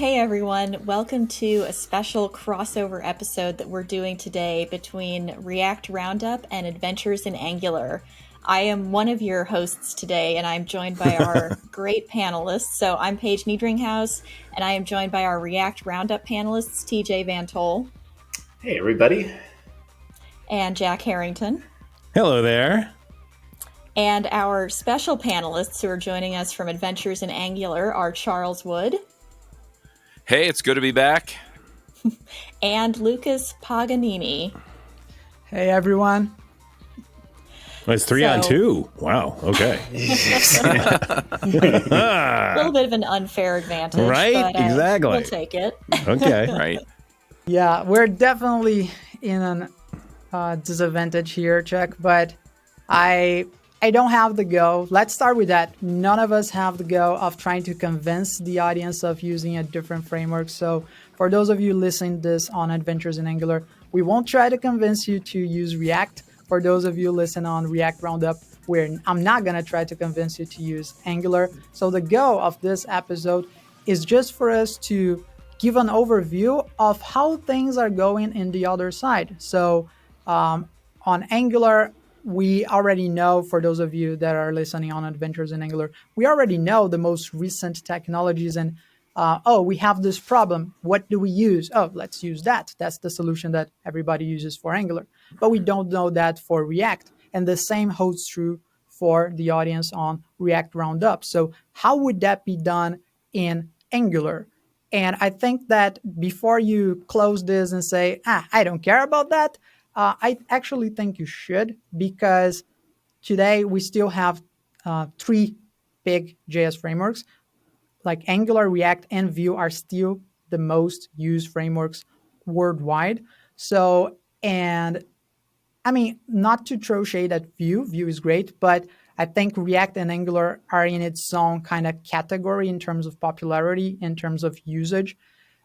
Hey everyone, welcome to a special crossover episode that we're doing today between React Roundup and Adventures in Angular. I am one of your hosts today, and I'm joined by our great panelists. So I'm Paige Niedringhaus, and I am joined by our React Roundup panelists, TJ Vantoll. Hey everybody. And Jack Herrington. Hello there. And our special panelists who are joining us from Adventures in Angular are Charles Wood. Hey, it's good to be back. And Lucas Paganini. Hey, everyone. Well, it's 3 on 2. Wow. Okay. A little bit of an unfair advantage. Right? But, exactly. We'll take it. Okay. Right. Yeah, we're definitely in an disadvantage here, Chuck, but I don't have the go. Let's start with that. None of us have the go of trying to convince the audience of using a different framework. So for those of you listening this on Adventures in Angular, we won't try to convince you to use React. For those of you listening on React Roundup, I'm not going to try to convince you to use Angular. So the go of this episode is just for us to give an overview of how things are going in the other side. So on Angular, we already know, for those of you that are listening on Adventures in Angular, we already know the most recent technologies and, we have this problem. What do we use? Oh, let's use that. That's the solution that everybody uses for Angular. But we don't know that for React. And the same holds true for the audience on React Roundup. So how would that be done in Angular? And I think that before you close this and say, I don't care about that, I actually think you should, because today we still have 3 big JS frameworks. Like Angular, React, and Vue are still the most used frameworks worldwide. So, and I mean, not to throw shade at Vue. Vue is great, but I think React and Angular are in its own kind of category in terms of popularity, in terms of usage.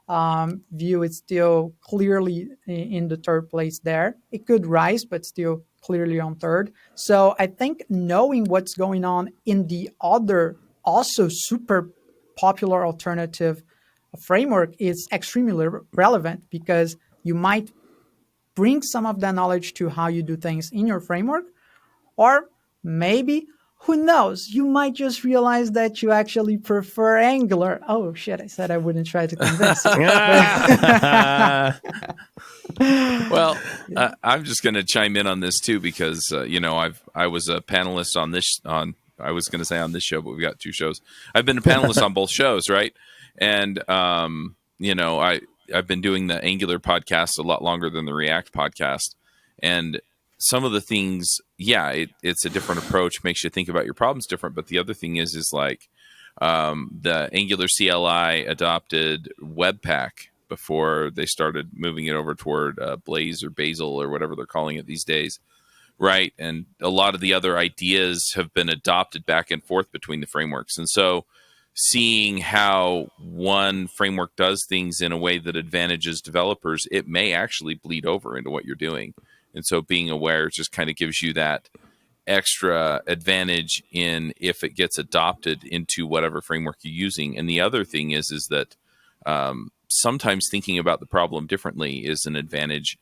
Vue is still clearly in the third place there. It could rise, but still clearly on third. So I think knowing what's going on in the other, also super popular alternative framework is extremely relevant, because you might bring some of that knowledge to how you do things in your framework, or maybe, who knows, you might just realize that you actually prefer Angular. Oh, shit, I said I wouldn't try to convince you. Well, I'm just going to chime in on this too, because, I was a panelist on this, I was going to say on this show, but we've got 2 shows. I've been a panelist on both shows, right? And, I've been doing the Angular podcast a lot longer than the React podcast. And some of the things, it's a different approach, makes you think about your problems different. But the other thing is like the Angular CLI adopted Webpack before they started moving it over toward Blaze or Bazel or whatever they're calling it these days, right? And a lot of the other ideas have been adopted back and forth between the frameworks. And so seeing how one framework does things in a way that advantages developers, it may actually bleed over into what you're doing. And so being aware just kind of gives you that extra advantage in if it gets adopted into whatever framework you're using. And the other thing is that sometimes thinking about the problem differently is an advantage,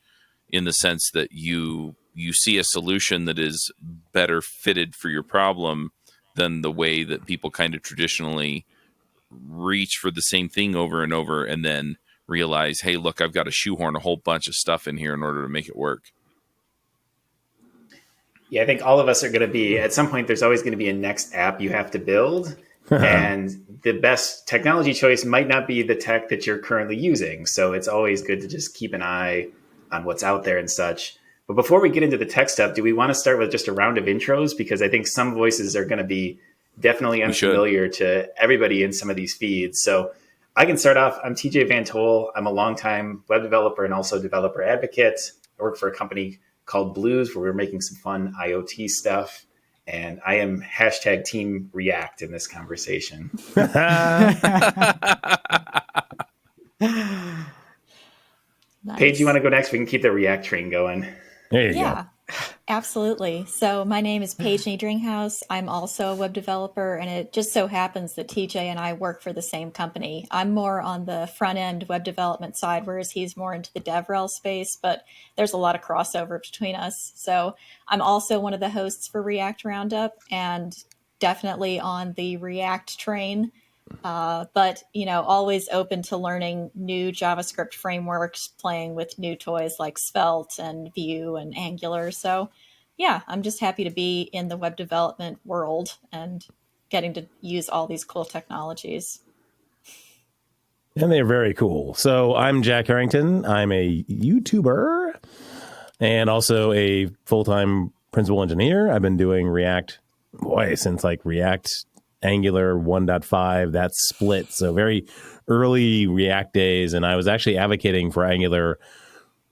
in the sense that you see a solution that is better fitted for your problem than the way that people kind of traditionally reach for the same thing over and over, and then realize, hey, look, I've got to shoehorn a whole bunch of stuff in here in order to make it work. Yeah, I think all of us are going to be, at some point, there's always going to be a next app you have to build. And the best technology choice might not be the tech that you're currently using. So it's always good to just keep an eye on what's out there and such. But before we get into the tech stuff, do we want to start with just a round of intros? Because I think some voices are going to be definitely unfamiliar to everybody in some of these feeds. So I can start off. I'm TJ Vantoll. I'm a longtime web developer and also developer advocate. I work for a company called Blues, where we're making some fun IoT stuff. And I am hashtag Team React in this conversation. Nice. Paige, you want to go next? We can keep the React train going. There you Yeah. Absolutely. So my name is Paige Niedringhaus. I'm also a web developer, and it just so happens that TJ and I work for the same company. I'm more on the front end web development side, whereas he's more into the DevRel space, but there's a lot of crossover between us. So I'm also one of the hosts for React Roundup and definitely on the React train. But always open to learning new JavaScript frameworks, playing with new toys like Svelte and Vue and Angular. So, yeah, I'm just happy to be in the web development world and getting to use all these cool technologies. And they're very cool. So I'm Jack Herrington. I'm a YouTuber and also a full-time principal engineer. I've been doing React, since like React Angular 1.5, that's split. So very early React days. And I was actually advocating for Angular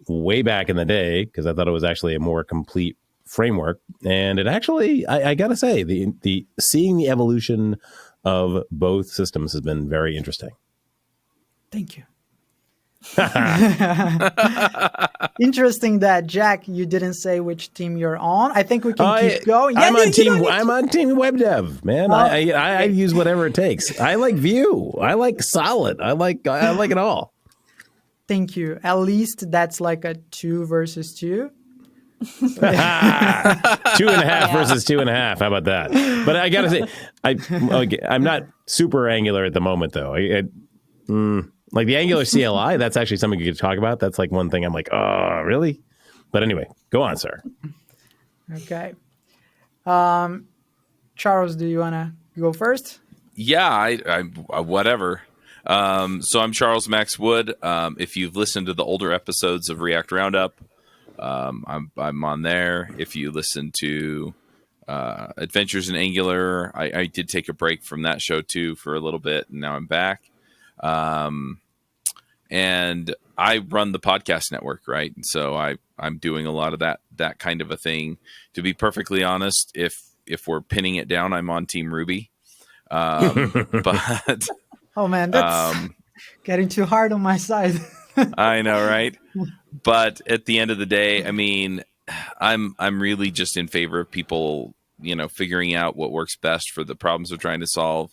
way back in the day because I thought it was actually a more complete framework. And it actually, I got to say, the seeing the evolution of both systems has been very interesting. Thank you. Interesting that, Jack, you didn't say which team you're on. I think we can keep going. I'm on team web dev, man. I use whatever it takes. I like Vue. I like Solid. I like it all. Thank you. At least that's like a 2 versus 2. 2.5 versus 2.5. How about that? But I gotta say, I'm not super Angular at the moment, though. Like the Angular CLI, that's actually something you could talk about. That's like one thing I'm like, oh, really? But anyway, go on, sir. Okay. Charles, do you want to go first? Yeah, I whatever. So I'm Charles Max Wood. If you've listened to the older episodes of React Roundup, I'm on there. If you listen to Adventures in Angular, I did take a break from that show too for a little bit, and now I'm back. And I run the podcast network, right? And so I'm doing a lot of that kind of a thing. To be perfectly honest, if we're pinning it down, I'm on Team Ruby. But oh man, that's getting too hard on my side. I know, right? But at the end of the day, I mean, I'm really just in favor of people, figuring out what works best for the problems they're trying to solve.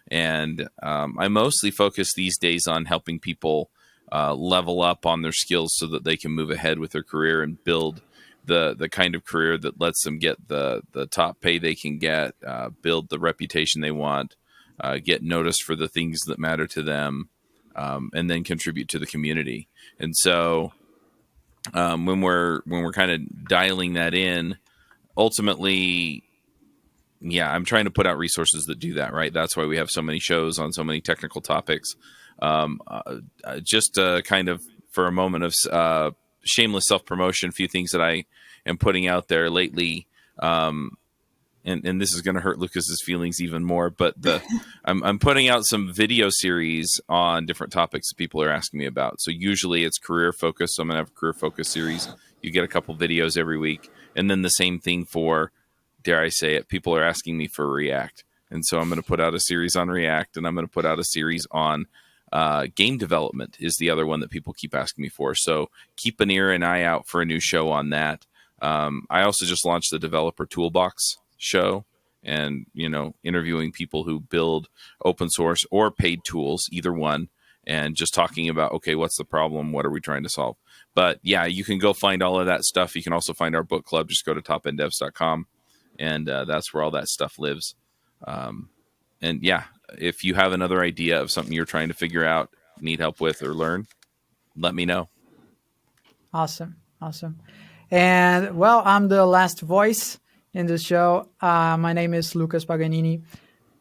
And I mostly focus these days on helping people level up on their skills so that they can move ahead with their career and build the kind of career that lets them get the top pay they can get, build the reputation they want, get noticed for the things that matter to them, and then contribute to the community. And so when we're kind of dialing that in, ultimately, yeah, I'm trying to put out resources that do that, right? That's why we have so many shows on so many technical topics. Just kind of for a moment of shameless self-promotion, a few things that I am putting out there lately. And this is going to hurt Lucas's feelings even more, but I'm putting out some video series on different topics that people are asking me about. So usually it's career focused. So I'm going to have a career focus series. You get a couple videos every week. And then the same thing for, dare I say it, people are asking me for React. And so I'm going to put out a series on React, and I'm going to put out a series on game development is the other one that people keep asking me for. So keep an ear and eye out for a new show on that. I also just launched the Developer Toolbox show, and interviewing people who build open source or paid tools, either one, and just talking about, okay, what's the problem? What are we trying to solve? But yeah, you can go find all of that stuff. You can also find our book club. Just go to topenddevs.com, and that's where all that stuff lives. And yeah, if you have another idea of something you're trying to figure out, need help with, or learn, let me know. Awesome. And well, I'm the last voice in this show. My name is Lucas Paganini.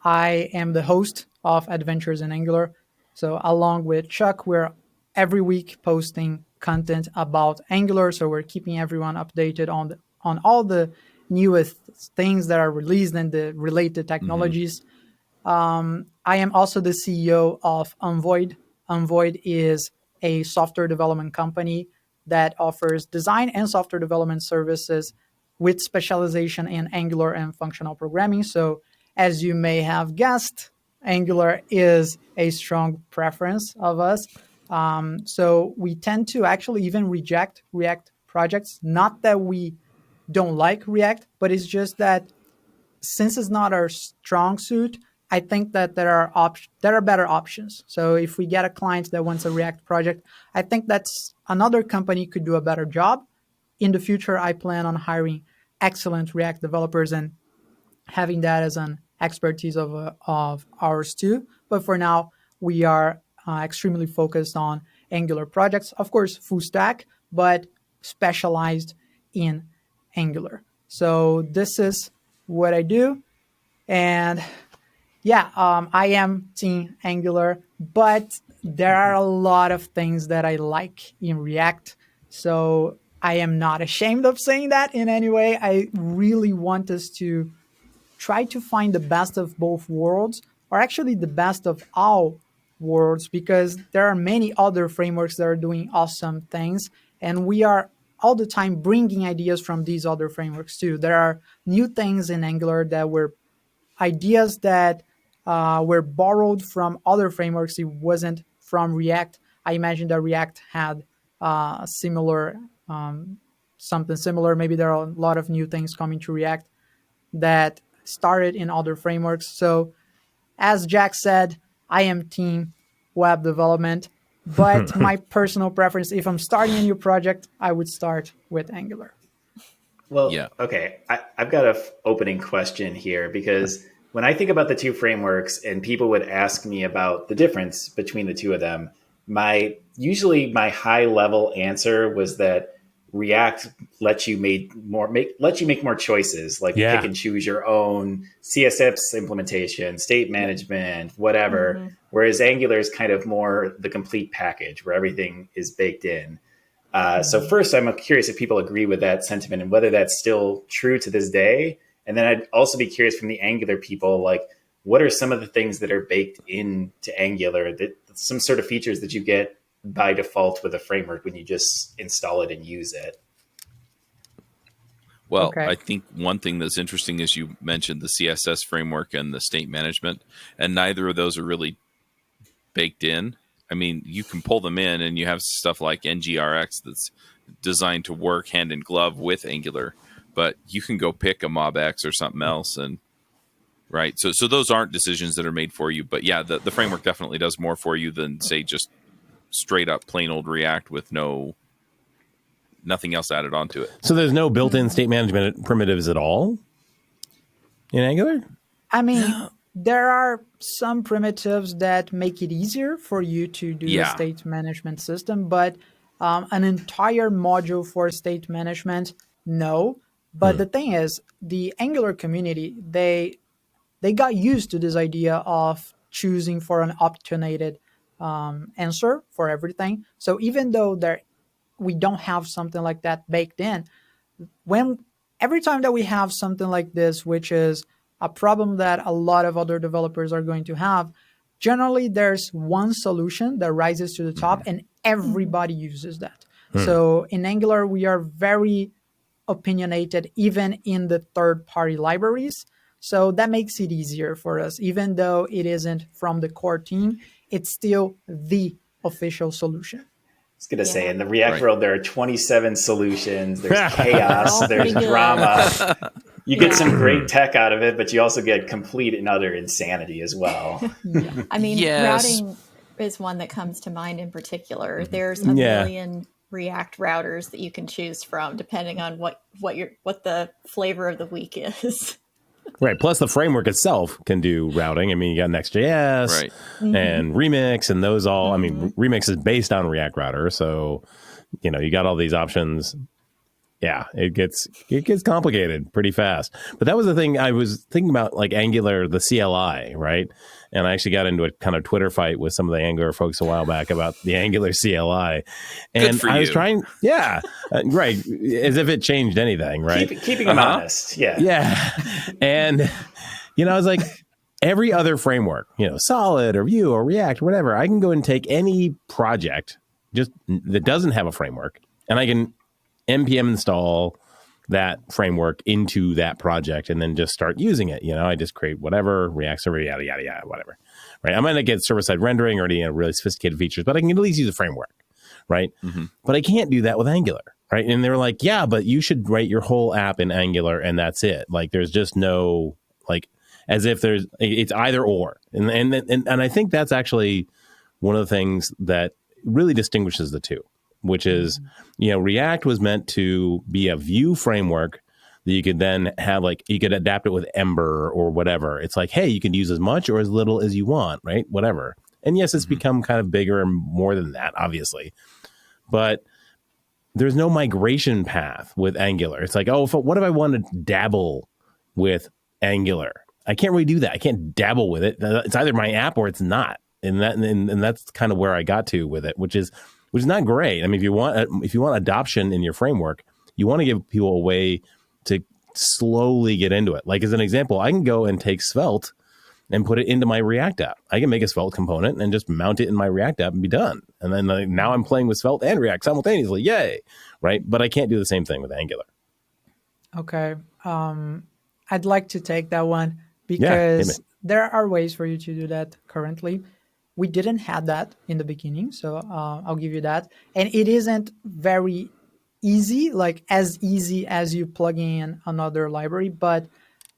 I am the host of Adventures in Angular. So along with Chuck, we're every week posting content about Angular. So we're keeping everyone updated on all the newest things that are released and the related technologies. I am also the CEO of Unvoid. Unvoid is a software development company that offers design and software development services with specialization in Angular and functional programming. So as you may have guessed, Angular is a strong preference of us. So we tend to actually even reject React projects. Not that we don't like React, but it's just that since it's not our strong suit, I think that there are better options. So if we get a client that wants a React project, I think that's another company could do a better job. In the future, I plan on hiring excellent React developers and having that as an expertise of ours too. But for now, we are extremely focused on Angular projects. Of course, full stack, but specialized in Angular. So this is what I do. And yeah, I am team Angular, but there are a lot of things that I like in React. So I am not ashamed of saying that in any way. I really want us to try to find the best of both worlds, or actually the best of all worlds, because there are many other frameworks that are doing awesome things, and we are all the time bringing ideas from these other frameworks too. There are new things in Angular that were ideas that were borrowed from other frameworks. It wasn't from React. I imagine that React had something similar. Maybe there are a lot of new things coming to React that started in other frameworks. So as Jack said, I am team web development, but my personal preference, if I'm starting a new project, I would start with Angular. Well, yeah. Okay. I've got an opening question here, because when I think about the two frameworks and people would ask me about the difference between the two of them, usually my high level answer was that React lets you make more choices, like pick and choose your own CSS implementation, state management, whatever. Mm-hmm. Whereas Angular is kind of more the complete package where everything is baked in. So first, I'm curious if people agree with that sentiment and whether that's still true to this day. And then I'd also be curious from the Angular people, like, what are some of the things that are baked into Angular, that some sort of features that you get by default with a framework when you just install it and use it? Well, I think one thing that's interesting is you mentioned the CSS framework and the state management, and neither of those are really baked in. I mean, you can pull them in, and you have stuff like NGRX that's designed to work hand in glove with Angular, but you can go pick a MobX or something else, and right. So those aren't decisions that are made for you. But yeah, the framework definitely does more for you than, say, just straight up plain old React with nothing else added onto it. So there's no built-in state management primitives at all in Angular? I mean, there are some primitives that make it easier for you to do a state management system, but an entire module for state management, no. But the thing is, the Angular community, they got used to this idea of choosing for an opinionated answer for everything. So even though we don't have something like that baked in, every time that we have something like this, which is a problem that a lot of other developers are going to have, generally there's one solution that rises to the top and everybody uses that. So in Angular, we are very opinionated, even in the third-party libraries. So that makes it easier for us. Even though it isn't from the core team, it's still the official solution. I was going to say, in the React world, there are 27 solutions. There's chaos. There's drama. You get some great tech out of it, but you also get complete and utter insanity as well. I mean, routing is one that comes to mind in particular. There's a million React routers that you can choose from, depending on what the flavor of the week is. Right. Plus, the framework itself can do routing. I mean, you got Next.js and Remix, and those all. I mean, Remix is based on React Router, so you got all these options. Yeah, it gets complicated pretty fast. But that was the thing I was thinking about, like Angular, the CLI, right? And I actually got into a kind of Twitter fight with some of the Angular folks a while back about the Angular CLI. And I was trying, right, as if it changed anything, right? Keeping them honest, Yeah. And, I was like, every other framework, Solid or Vue or React or whatever, I can go and take any project just that doesn't have a framework, and I can npm install that framework into that project and then just start using it. I just create whatever, React server, yada, yada, yada, whatever, right? I might not get server-side rendering or any really sophisticated features, but I can at least use a framework, right? But I can't do that with Angular. right? And they're like, yeah, but you should write your whole app in Angular and that's it. Like there's just no like as if it's either or. And I think that's actually one of the things that really distinguishes the two, which is, React was meant to be a Vue framework that you could then have, like, you could adapt it with Ember or whatever. It's like, hey, you can use as much or as little as you want, right? Whatever. And yes, it's become kind of bigger and more than that, obviously. But there's no migration path with Angular. It's like, what if I want to dabble with Angular? I can't really do that. I can't dabble with it. It's either my app or it's not. And that's kind of where I got to with it, which is not great. I mean, if you want adoption in your framework, you want to give people a way to slowly get into it. Like as an example, I can go and take Svelte and put it into my React app. I can make a Svelte component and just mount it in my React app and be done. And then now I'm playing with Svelte and React simultaneously. Yay! Right? But I can't do the same thing with Angular. Okay. I'd like to take that one because there are ways for you to do that currently. We didn't have that in the beginning, so I'll give you that. And it isn't very easy, like as easy as you plug in another library, but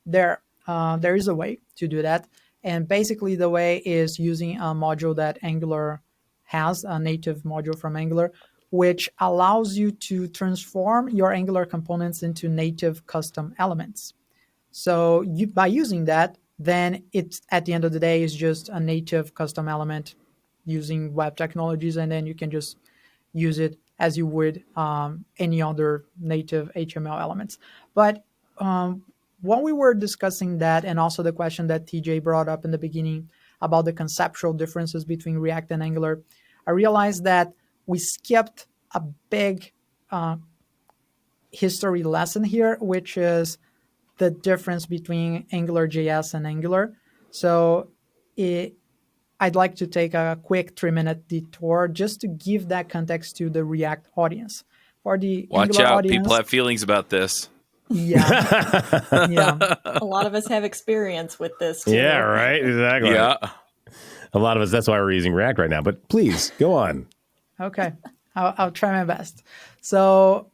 there is a way to do that. And basically the way is using a module that Angular has, a native module from Angular, which allows you to transform your Angular components into native custom elements. So by using that, then it's at the end of the day is just a native custom element using web technologies, and then you can just use it as you would any other native HTML elements. But when we were discussing that, and also the question that TJ brought up in the beginning about the conceptual differences between React and Angular, I realized that we skipped a big history lesson here, which is the difference between AngularJS and Angular. So I'd like to take a quick 3-minute detour just to give that context to the React audience. For the Watch Angular out, audience, people have feelings about this. Yeah. Yeah. A lot of us have experience with this too. Yeah, right? Exactly. Yeah. A lot of us, that's why we're using React right now. But please, go on. Okay. I'll try my best. So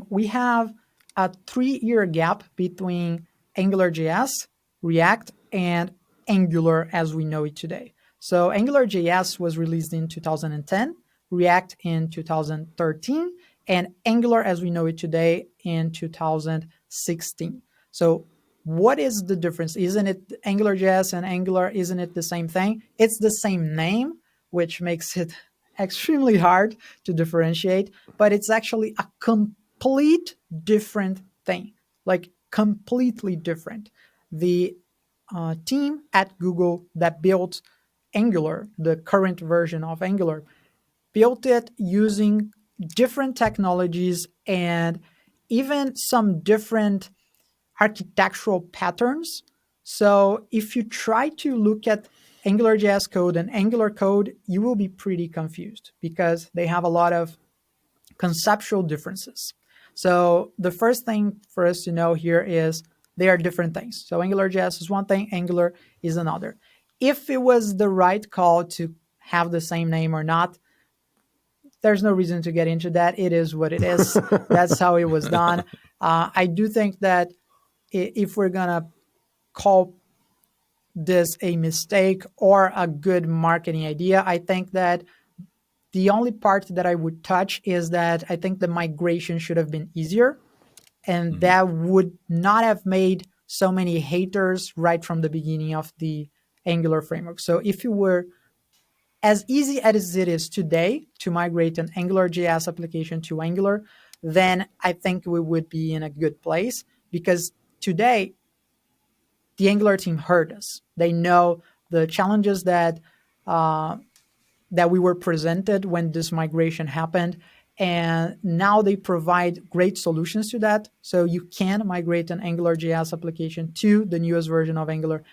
we have a 3-year gap between AngularJS, React, and Angular as we know it today. So AngularJS was released in 2010, React in 2013, and Angular as we know it today in 2016. So what is the difference? Isn't it AngularJS and Angular, isn't it the same thing? It's the same name, which makes it extremely hard to differentiate, but it's actually a complete different thing, like completely different. The team at Google that built Angular, the current version of Angular, built it using different technologies and even some different architectural patterns. So if you try to look at AngularJS code and Angular code, you will be pretty confused because they have a lot of conceptual differences. So the first thing for us to know here is they are different things. So AngularJS is one thing, Angular is another. If it was the right call to have the same name or not, there's no reason to get into that. It is what it is. That's how it was done. I do think that if we're going to call this a mistake or a good marketing idea, I think that the only part that I would touch is that I think the migration should have been easier, and that would not have made so many haters right from the beginning of the Angular framework. So if you were as easy as it is today to migrate an AngularJS application to Angular, then I think we would be in a good place, because today the Angular team heard us. They know the challenges that we were presented when this migration happened, and now they provide great solutions to that. So you can migrate an AngularJS application to the newest version of Angular.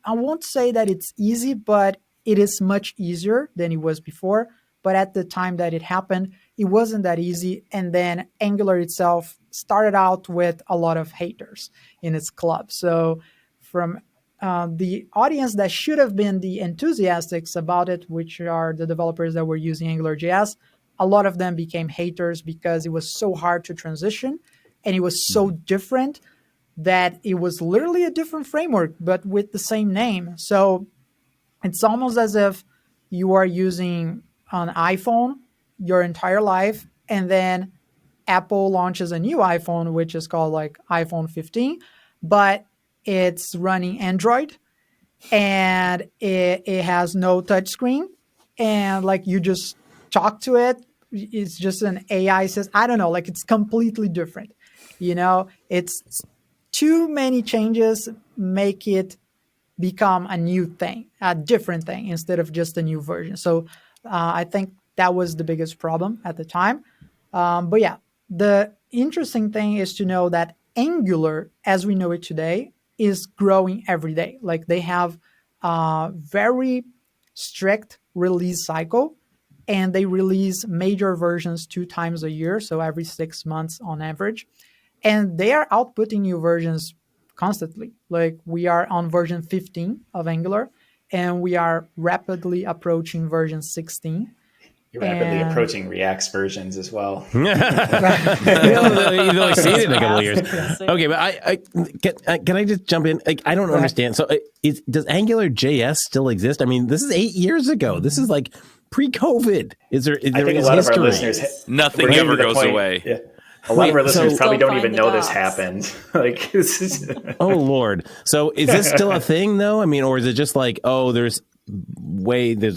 I won't say that it's easy, but it is much easier than it was before. But at the time that it happened, it wasn't that easy. And then Angular itself started out with a lot of haters in its club. So from the audience that should have been the enthusiasts about it, which are the developers that were using AngularJS, a lot of them became haters because it was so hard to transition and it was so different that it was literally a different framework, but with the same name. So it's almost as if you are using an iPhone your entire life, and then Apple launches a new iPhone, which is called like iPhone 15, but it's running Android and it has no touchscreen. And like you just talk to it. It's just an AI says, I don't know, like it's completely different. It's too many changes make it become a new thing, a different thing instead of just a new version. So I think that was the biggest problem at the time. But yeah, the interesting thing is to know that Angular, as we know it today, is growing every day. Like they have a very strict release cycle, and they release major versions 2 times a year, so every 6 months on average. And they are outputting new versions constantly. Like we are on version 15 of Angular, and we are rapidly approaching version 16. You're rapidly approaching React's versions as well. You've only seen it in a couple of years. Okay, but can I just jump in? Like, I don't understand. So does Angular JS still exist? I mean, this is 8 years ago. This is like pre-COVID. Is there I think a lot of our listeners... Nothing ever goes away. Yeah. A lot of our listeners probably don't even know this happened. Like, this is... Oh, Lord. So is this still a thing, though? I mean, or is it just like, there's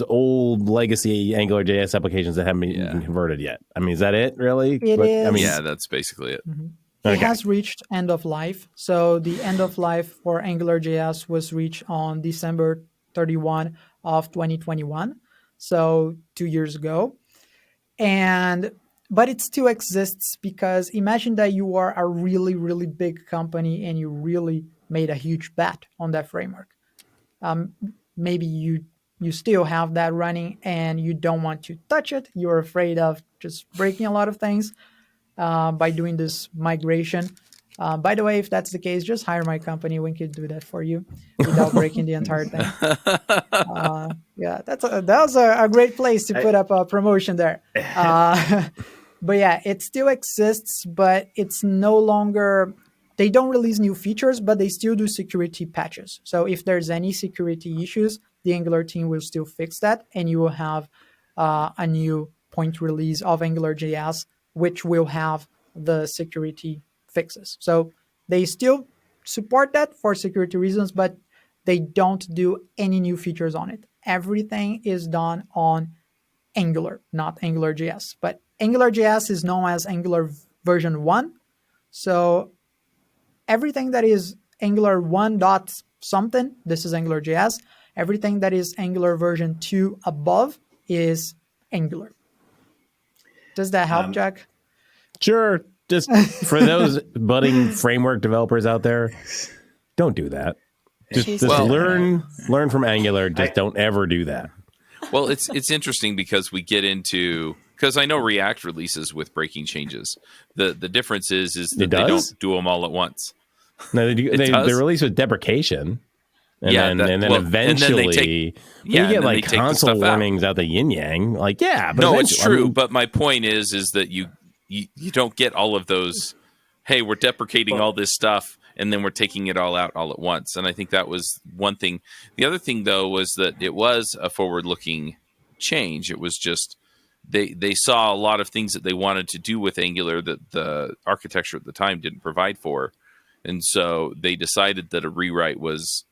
old legacy Angular JS applications that haven't been converted yet? I mean, is that it, really? It is. I mean, yeah, that's basically it. Mm-hmm. It has reached end of life. So the end of life for Angular JS was reached on December 31 of 2021. So 2 years ago. But it still exists because imagine that you are a really, really big company and you really made a huge bet on that framework. Maybe you still have that running and you don't want to touch it. You're afraid of just breaking a lot of things by doing this migration. By the way, if that's the case, just hire my company. We can do that for you without breaking the entire thing. That was a great place to put up a promotion there. But yeah, it still exists, but it's no longer... They don't release new features, but they still do security patches. So if there's any security issues, the Angular team will still fix that, and you will have a new point release of AngularJS, which will have the security fixes. So they still support that for security reasons, but they don't do any new features on it. Everything is done on Angular, not AngularJS. But AngularJS is known as Angular version 1. So everything that is Angular 1 dot something, this is AngularJS. Everything that is Angular version 2 above is Angular. Does that help, Jack? Sure. Just for those budding framework developers out there, don't do that. Just learn from Angular. Just don't ever do that. Well, it's interesting because we get into... Because I know React releases with breaking changes. The difference is that they don't do them all at once. No, they release with deprecation. And then eventually you get like console warnings out the yin yang. Like, but no, it's true. But my point is that you don't get all of those. Hey, we're deprecating all this stuff, and then we're taking it all out all at once. And I think that was one thing. The other thing, though, was that it was a forward-looking change. It was just they saw a lot of things that they wanted to do with Angular that the architecture at the time didn't provide for, and so they decided that a rewrite was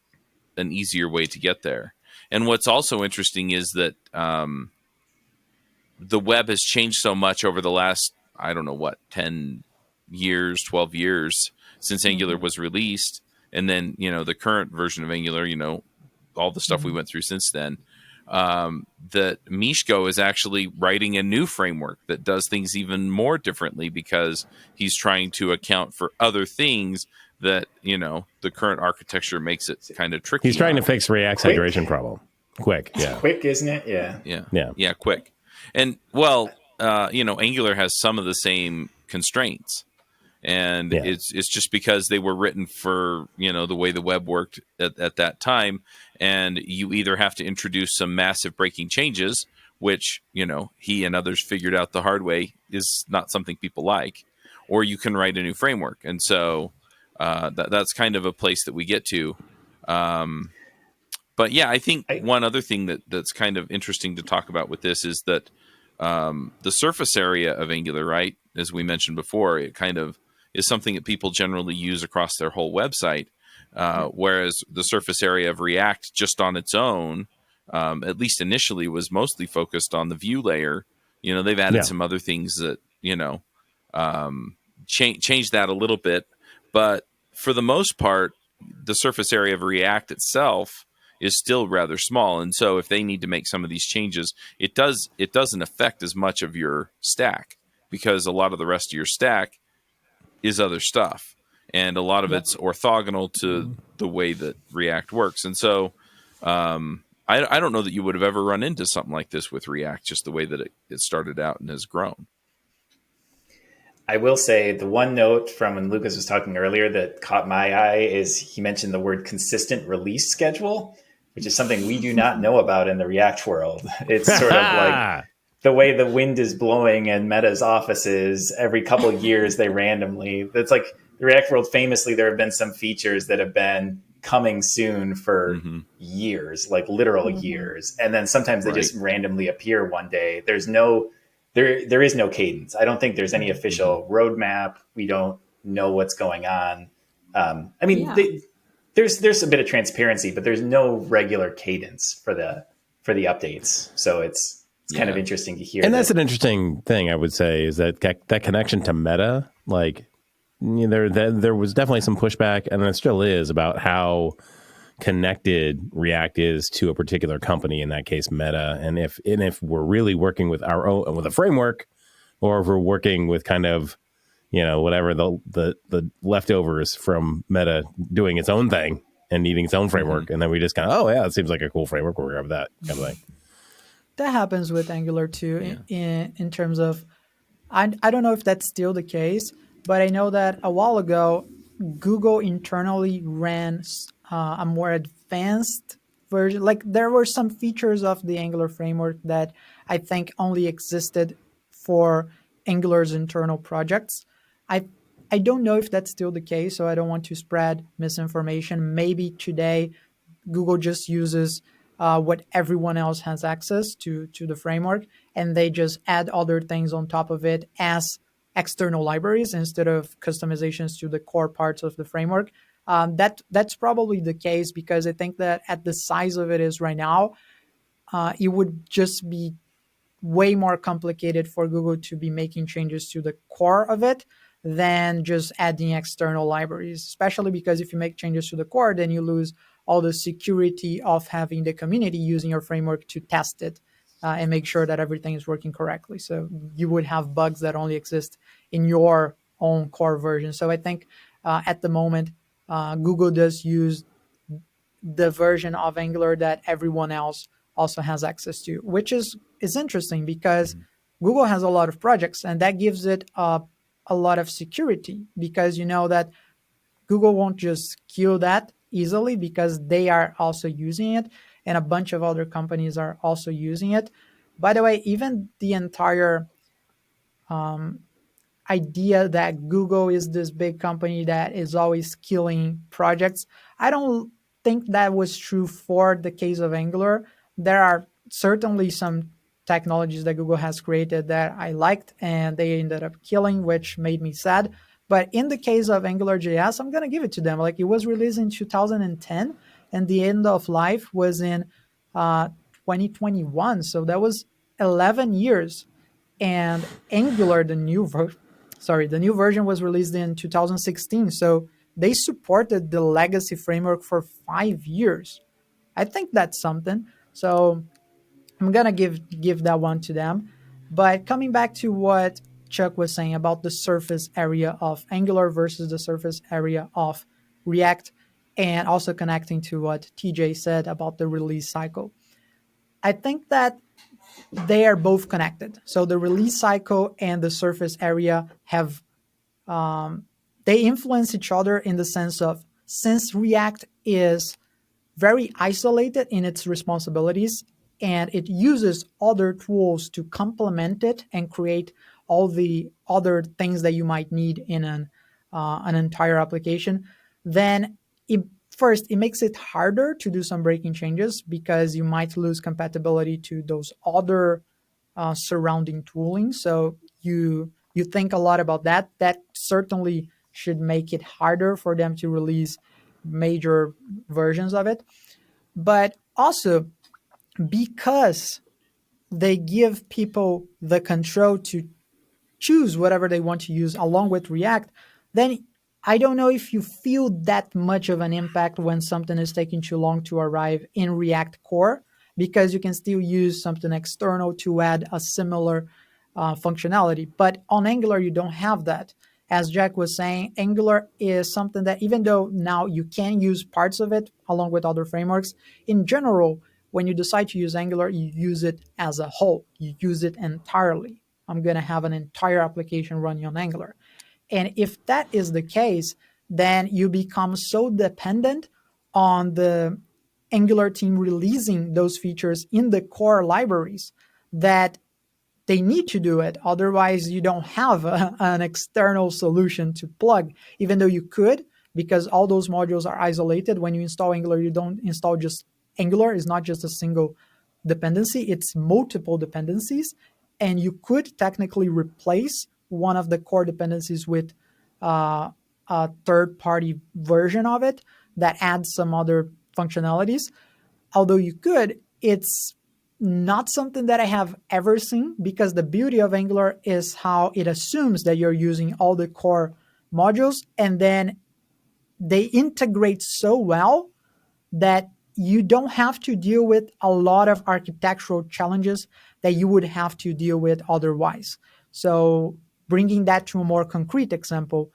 an easier way to get there. And what's also interesting is that the web has changed so much over the last, 10 years, 12 years since Angular was released. And then, the current version of Angular, all the stuff we went through since then, that Miško is actually writing a new framework that does things even more differently because he's trying to account for other things that, the current architecture makes it kind of tricky. He's trying to fix React's hydration problem. Quick, It's quick, isn't it? Yeah, quick. And, Angular has some of the same constraints. And it's just because they were written for, the way the web worked at that time. And you either have to introduce some massive breaking changes which, he and others figured out the hard way is not something people like, or you can write a new framework. And so that's kind of a place that we get to. But yeah, I think one other thing that's kind of interesting to talk about with this is that the surface area of Angular, right, as we mentioned before, it kind of is something that people generally use across their whole website, whereas the surface area of React just on its own, at least initially, was mostly focused on the view layer. They've added some other things that, change that a little bit. But for the most part, the surface area of React itself is still rather small. And so if they need to make some of these changes, it doesn't affect as much of your stack, because a lot of the rest of your stack is other stuff. And a lot of it's orthogonal to the way that React works. And so I don't know that you would have ever run into something like this with React, just the way that it started out and has grown. I will say the one note from when Lucas was talking earlier that caught my eye is he mentioned the word consistent release schedule, which is something we do not know about in the React world. It's sort of like the way the wind is blowing in Meta's offices. Every couple of years, they randomly, it's like the React world, famously, there have been some features that have been coming soon for years, like literal years. And then sometimes they just randomly appear one day. There is no cadence. I don't think there's any official roadmap. We don't know what's going on. There's a bit of transparency, but there's no regular cadence for the updates. So it's kind of interesting to hear. And that's an interesting thing, I would say, is that connection to Meta, like there was definitely some pushback, and there still is, about how connected React is to a particular company, in that case Meta, and if we're really working with our own, with a framework, or if we're working with kind of whatever the leftovers from Meta doing its own thing and needing its own framework, and then we just kind of, it seems like a cool framework, we're gonna have that kind of thing. That happens with Angular too, in terms of, I don't know if that's still the case, but I know that a while ago Google internally ran a more advanced version. Like, there were some features of the Angular framework that I think only existed for Angular's internal projects. I don't know if that's still the case, so I don't want to spread misinformation. Maybe today Google just uses what everyone else has access to the framework, and they just add other things on top of it as external libraries instead of customizations to the core parts of the framework. That's probably the case, because I think that at the size of it is right now, it would just be way more complicated for Google to be making changes to the core of it than just adding external libraries, especially because if you make changes to the core, then you lose all the security of having the community using your framework to test it and make sure that everything is working correctly. So you would have bugs that only exist in your own core version. So I think at the moment, Google does use the version of Angular that everyone else also has access to, which is interesting, because Google has a lot of projects, and that gives it a lot of security, because that Google won't just kill that easily, because they are also using it, and a bunch of other companies are also using it. By the way, even the entire idea that Google is this big company that is always killing projects, I don't think that was true for the case of Angular. There are certainly some technologies that Google has created that I liked, and they ended up killing, which made me sad. But in the case of AngularJS, I'm going to give it to them. Like, it was released in 2010, and the end of life was in 2021. So that was 11 years. And Angular, the new version was released in 2016. So they supported the legacy framework for 5 years. I think that's something. So I'm going to give that one to them. But coming back to what Chuck was saying about the surface area of Angular versus the surface area of React, and also connecting to what TJ said about the release cycle, I think that they are both connected. So the release cycle and the surface area have, they influence each other in the sense of, since React is very isolated in its responsibilities, and it uses other tools to complement it and create all the other things that you might need in an entire application, then it makes it harder to do some breaking changes because you might lose compatibility to those other surrounding tooling. So you think a lot about that. That certainly should make it harder for them to release major versions of it. But also, because they give people the control to choose whatever they want to use along with React, then I don't know if you feel that much of an impact when something is taking too long to arrive in React core, because you can still use something external to add a similar functionality. But on Angular, you don't have that. As Jack was saying, Angular is something that, even though now you can use parts of it along with other frameworks, in general, when you decide to use Angular, you use it as a whole. You use it entirely. I'm going to have an entire application running on Angular. And if that is the case, then you become so dependent on the Angular team releasing those features in the core libraries that they need to do it. Otherwise, you don't have an external solution to plug, even though you could, because all those modules are isolated. When you install Angular, you don't install just Angular. It's not just a single dependency. It's multiple dependencies. And you could technically replace one of the core dependencies with a third-party version of it that adds some other functionalities. Although you could, it's not something that I have ever seen, because the beauty of Angular is how it assumes that you're using all the core modules, and then they integrate so well that you don't have to deal with a lot of architectural challenges that you would have to deal with otherwise. So bringing that to a more concrete example,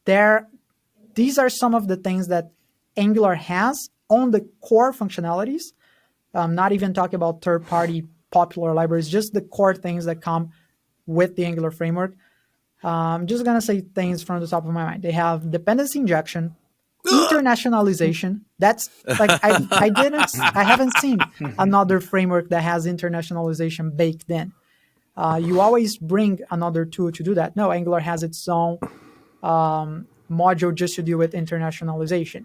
these are some of the things that Angular has on the core functionalities. Not even talking about third-party popular libraries, just the core things that come with the Angular framework. I'm just going to say things from the top of my mind. They have dependency injection, internationalization. That's like, I haven't seen another framework that has internationalization baked in. You always bring another tool to do that. No, Angular has its own module just to deal with internationalization.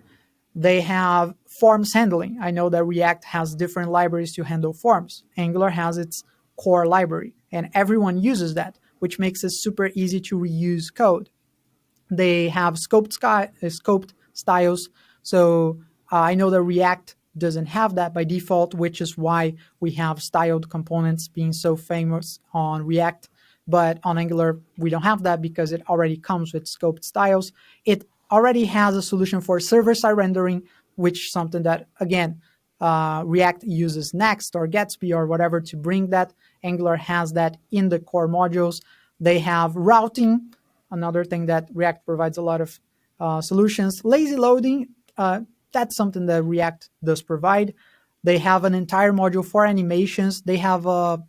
They have forms handling. I know that React has different libraries to handle forms. Angular has its core library, and everyone uses that, which makes it super easy to reuse code. They have scoped styles. So I know that React doesn't have that by default, which is why we have styled components being so famous on React. But on Angular, we don't have that because it already comes with scoped styles. It already has a solution for server-side rendering, which is something that, again, React uses Next or Gatsby or whatever to bring that. Angular has that in the core modules. They have routing, another thing that React provides a lot of solutions. Lazy loading, that's something that React does provide. They have an entire module for animations. They have a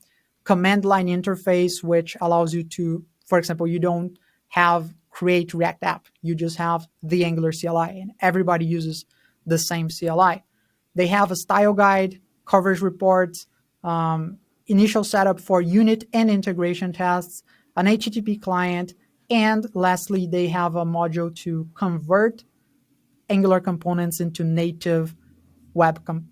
command line interface, which allows you to, for example, you don't have create React app. You just have the Angular CLI, and everybody uses the same CLI. They have a style guide, coverage reports, initial setup for unit and integration tests, an HTTP client, and lastly, they have a module to convert Angular components into native custom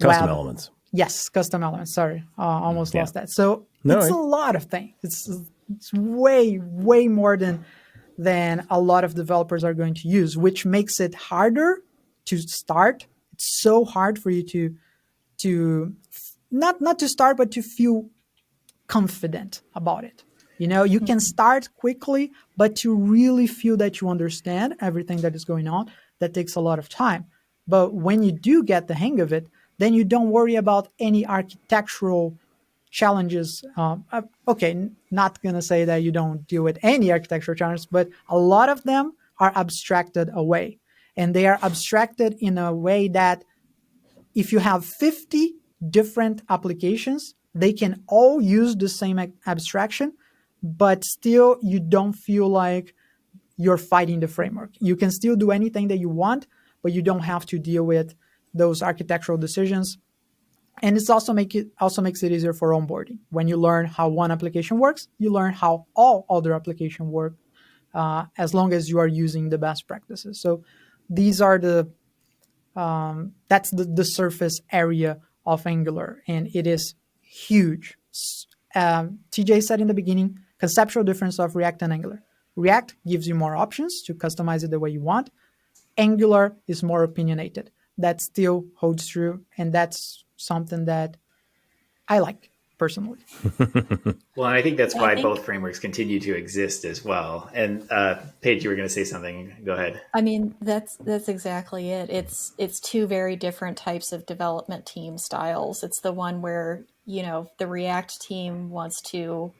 elements. Yes, custom elements. Sorry, almost Yeah. lost that. So No, it's a lot of things. It's way more than a lot of developers are going to use, which makes it harder to start. It's so hard for you to not to start, but to feel confident about it. You know, you can start quickly, but to really feel that you understand everything that is going on, that takes a lot of time. But when you do get the hang of it, then you don't worry about any architectural challenges. Okay, not going to say that you don't deal with any architectural challenges, but a lot of them are abstracted away. And they are abstracted in a way that if you have 50 different applications, they can all use the same abstraction, but still you don't feel like you're fighting the framework. You can still do anything that you want, but you don't have to deal with those architectural decisions. And it's also makes it easier for onboarding. When you learn how one application works, you learn how all other applications work, as long as you are using the best practices. So these are that's the surface area of Angular, and it is huge. TJ said in the beginning, conceptual difference of React and Angular. React gives you more options to customize it the way you want. Angular is more opinionated. That still holds true, and that's something that I like personally. Well, and I think that's why both frameworks continue to exist as well. And Paige, you were going to say something. Go ahead. I mean, that's exactly it. It's two very different types of development team styles. It's the one where, the React team wants to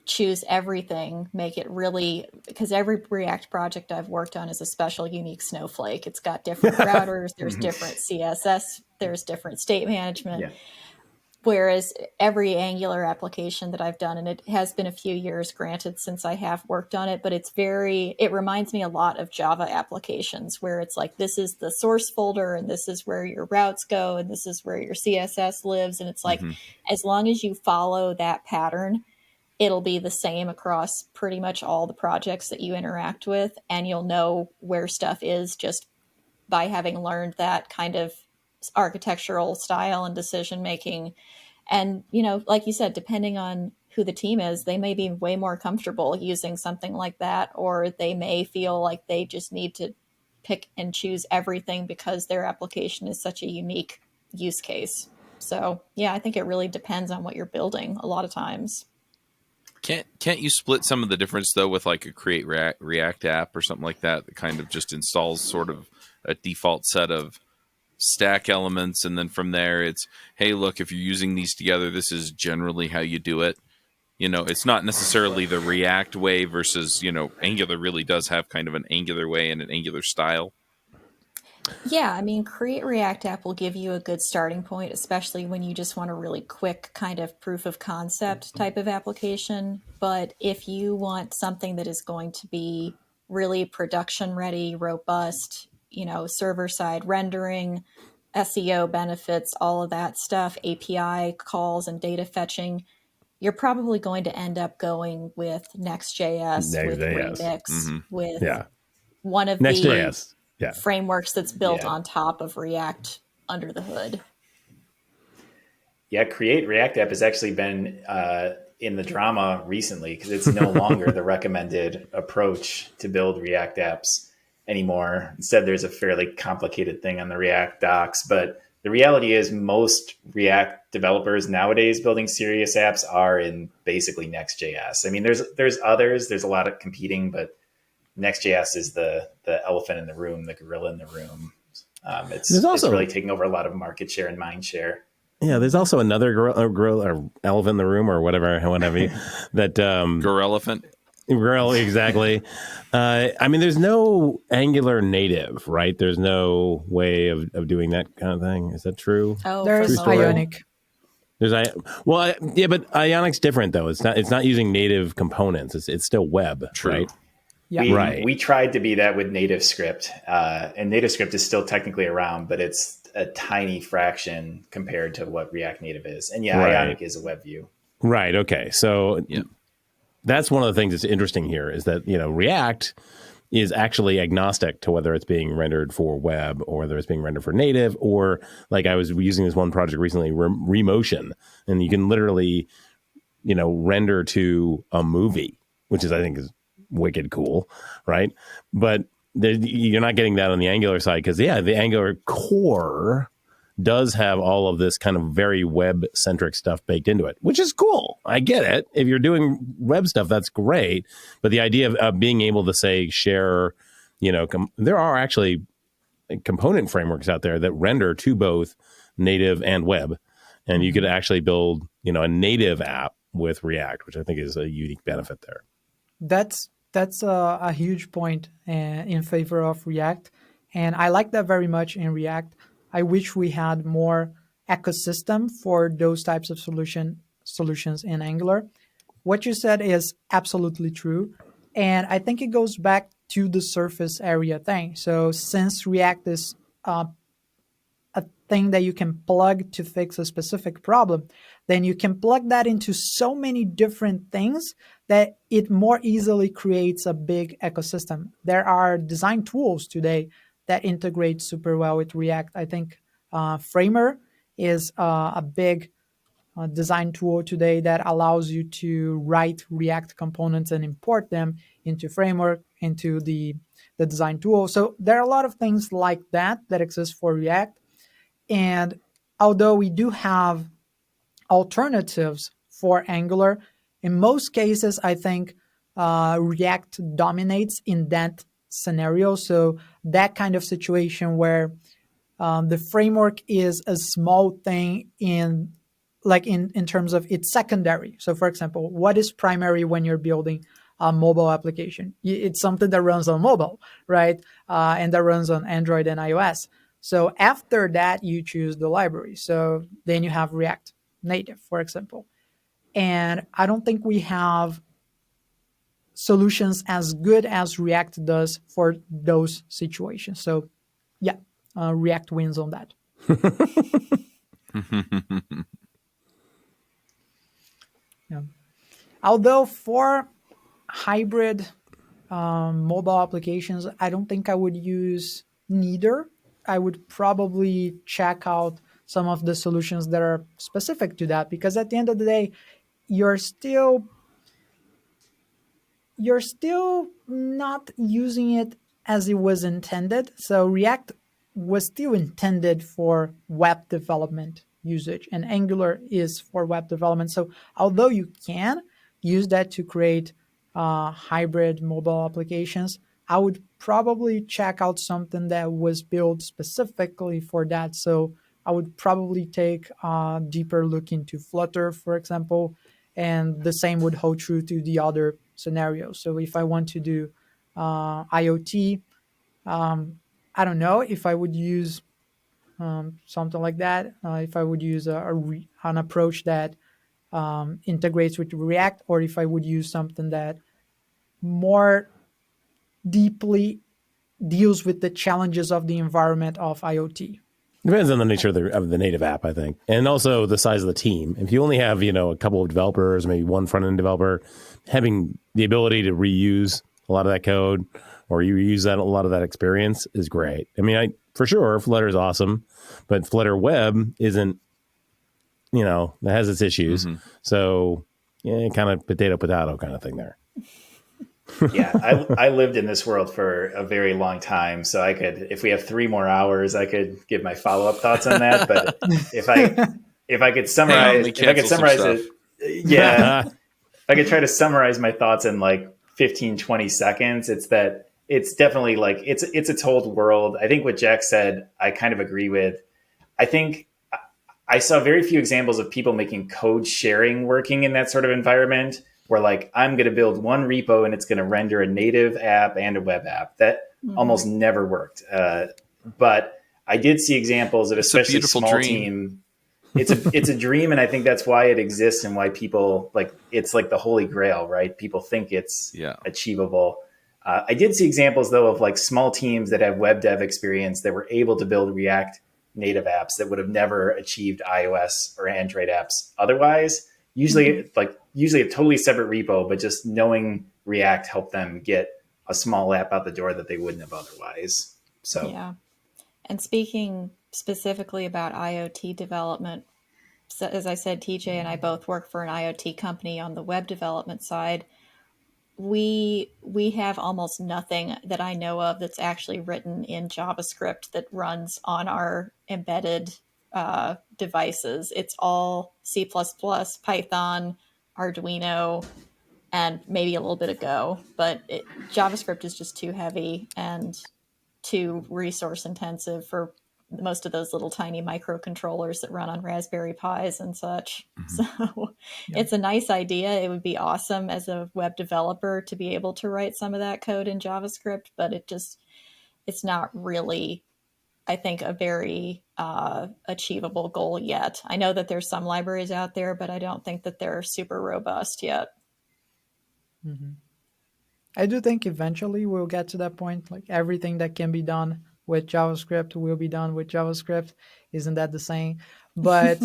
choose everything, make it really, because every React project I've worked on is a special, unique snowflake. It's got different routers, there's different CSS, there's different state management. Yeah. Whereas every Angular application that I've done, and it has been a few years, granted, since I have worked on it, but it reminds me a lot of Java applications where it's like, this is the source folder and this is where your routes go and this is where your CSS lives. And it's like, as long as you follow that pattern, it'll be the same across pretty much all the projects that you interact with. And you'll know where stuff is just by having learned that kind of architectural style and decision making. And like you said, depending on who the team is, they may be way more comfortable using something like that, or they may feel like they just need to pick and choose everything because their application is such a unique use case. So yeah, I think it really depends on what you're building a lot of times. Can't you split some of the difference though with like a create React app or something like that kind of just installs sort of a default set of stack elements, and then from there it's, hey, look, if you're using these together, this is generally how you do it. It's not necessarily the React way versus, Angular really does have kind of an Angular way and an Angular style. Yeah, I mean, Create React App will give you a good starting point, especially when you just want a really quick kind of proof of concept type of application. But if you want something that is going to be really production ready, robust, server-side rendering, SEO benefits, all of that stuff, API calls and data fetching, you're probably going to end up going with Next.js, with Remix, with one of Next.js. the frameworks that's built on top of React under the hood. Yeah, Create React App has actually been in the drama recently because it's no longer the recommended approach to build React apps anymore. Instead, there's a fairly complicated thing on the React docs. But the reality is most React developers nowadays building serious apps are in basically Next.js. I mean, there's others. There's a lot of competing, but Next.js is the elephant in the room, the gorilla in the room. It's really taking over a lot of market share and mind share. Yeah, there's also another gorilla or elephant in the room or whatever that Gorelephant. Grill, exactly. I mean, there's no Angular native, right? There's no way of doing that kind of thing. Is that true? Oh, there's Ionic. But Ionic's different though. It's not using native components. It's still web, true. Right? Yeah. We tried to be that with NativeScript, and NativeScript is still technically around, but it's a tiny fraction compared to what React Native is. And Ionic is a web view. Right. Okay. So that's one of the things that's interesting here is that, React is actually agnostic to whether it's being rendered for web or whether it's being rendered for native, or like I was using this one project recently, Remotion, and you can literally, render to a movie, which I think is wicked cool, right? But you're not getting that on the Angular side because, the Angular core does have all of this kind of very web-centric stuff baked into it, which is cool. I get it. If you're doing web stuff, that's great. But the idea of being able to, say, share, there are actually component frameworks out there that render to both native and web. And you could actually build, a native app with React, which I think is a unique benefit there. That's a huge point in favor of React. And I like that very much in React. I wish we had more ecosystem for those types of solutions in Angular. What you said is absolutely true. And I think it goes back to the surface area thing. So since React is a thing that you can plug to fix a specific problem, then you can plug that into so many different things that it more easily creates a big ecosystem. There are design tools today that integrate super well with React. I think Framer is a big design tool today that allows you to write React components and import them into Framework, into the design tool. So there are a lot of things like that that exist for React. And although we do have alternatives for Angular, in most cases, I think React dominates in that scenario. So that kind of situation where the framework is a small thing in terms of its secondary. So for example, what is primary when you're building a mobile application? It's something that runs on mobile, right? And that runs on Android and iOS. So after that, you choose the library. So then you have React Native, for example. And I don't think we have solutions as good as React does for those situations. So yeah, React wins on that. Yeah. Although for hybrid mobile applications, I don't think I would use neither. I would probably check out some of the solutions that are specific to that, because at the end of the day, you're still not using it as it was intended. So React was still intended for web development usage, and Angular is for web development. So although you can use that to create hybrid mobile applications, I would probably check out something that was built specifically for that. So I would probably take a deeper look into Flutter, for example, and the same would hold true to the other scenarios. So if I want to do IoT, I don't know if I would use something like that. If I would use an approach that integrates with React, or if I would use something that more deeply deals with the challenges of the environment of IoT. Depends on the nature of the native app, I think, and also the size of the team. If you only have a couple of developers, maybe one front end developer, having the ability to reuse a lot of that code or you use a lot of that experience is great. I mean, for sure, Flutter is awesome, but Flutter Web isn't. That has its issues. Mm-hmm. So, kind of potato kind of thing there. Yeah, I lived in this world for a very long time, so I could, if we have 3 more hours, I could give my follow-up thoughts on that. But if I could summarize, it, yeah, if I could try to summarize my thoughts in like 15, 20 seconds, it's that it's definitely like it's a told world. I think what Jack said, I kind of agree with. I think I saw very few examples of people making code sharing working in that sort of environment, where like, I'm going to build one repo and it's going to render a native app and a web app. That almost never worked. But I did see examples of, especially small team. It's a dream. And I think that's why it exists and why people it's like the holy grail, right? People think it's achievable. I did see examples though of like small teams that have web dev experience that were able to build React native apps that would have never achieved iOS or Android apps otherwise. Usually a totally separate repo, but just knowing React helped them get a small app out the door that they wouldn't have otherwise. So yeah. And speaking specifically about IoT development, so as I said, TJ and I both work for an IoT company on the web development side. We have almost nothing that I know of that's actually written in JavaScript that runs on our embedded devices. It's all C++, Python, Arduino, and maybe a little bit of Go. But JavaScript is just too heavy and too resource intensive for most of those little tiny microcontrollers that run on Raspberry Pis and such. So it's a nice idea. It would be awesome as a web developer to be able to write some of that code in JavaScript, but it's not really, I think, a very achievable goal yet. I know that there's some libraries out there, but I don't think that they're super robust yet. I do think eventually we'll get to that point, like everything that can be done with JavaScript will be done with JavaScript. Isn't that the saying? But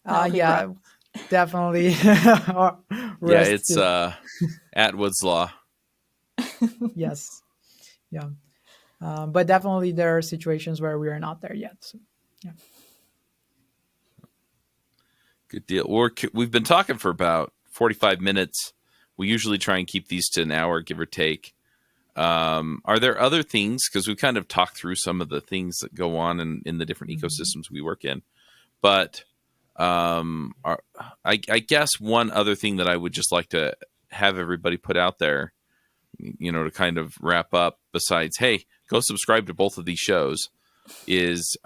yeah, definitely. Yeah, Rest it's is- Atwood's law. yes, yeah. But definitely there are situations where we are not there yet. So, yeah. Good deal. We've been talking for about 45 minutes. We usually try and keep these to an hour, give or take. Are there other things, because we've kind of talked through some of the things that go on in the different ecosystems we work in, but I guess one other thing that I would just like to have everybody put out there, to kind of wrap up, besides, hey, go subscribe to both of these shows, is